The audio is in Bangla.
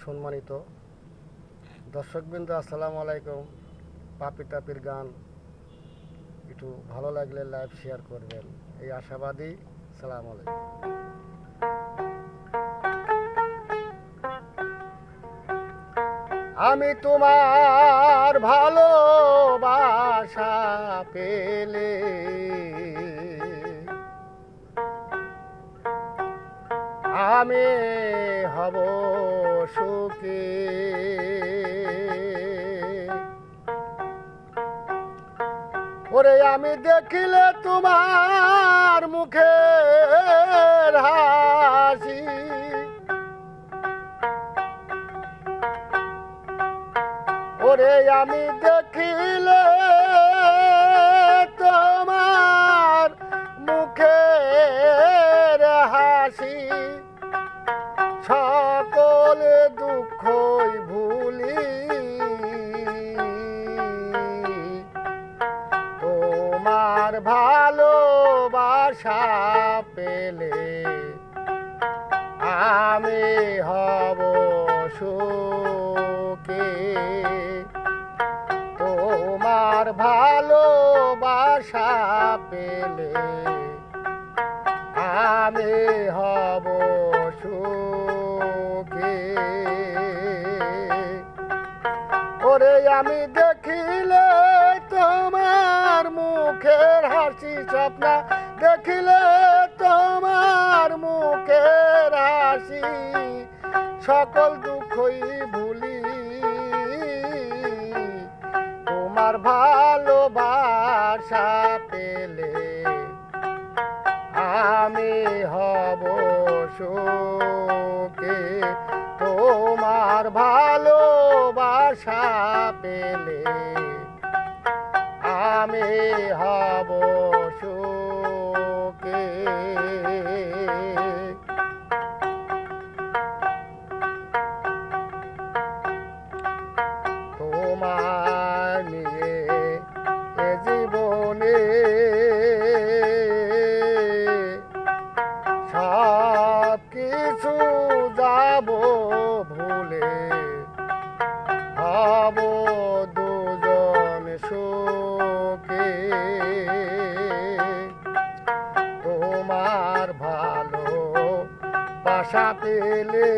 সম্মানিত দর্শকবৃন্দ, আসসালামু আলাইকুম। পাপি টাপির গান একটু ভালো লাগলে লাইভ শেয়ার করবেন, এই আশাবাদী। সালাম আলাইকুম। আমি তোমার ভালোবাসা পেলে আমি হব সুখী। ওরে আমি দেখিলে তোমার মুখের হাসি, ওরে আমি দেখিলে তোমার মুখের হাসি, সকল দুঃখই ভুলি তোমার ভালোবাসা পেলে আমি হব সুখী। তোমার ভালোবাসা পেলে আমি হব সুখী। ওরে আমি দেখিলে তোমার মুখের হাসি, স্বপ্ন দেখিলে তোমার মুখের হাসি, সকল দুঃখই ভুলি তোমার ভালোবাসা পেলে আমি হব সুখী। তোমার ভালোবাসা পেলে আমি হব সুখী। তোমার নিয়ে এ জীবনে সব কিছু যাব ভুলে, হব দুজন সুখী। তোমার ভালোবাসা পেলে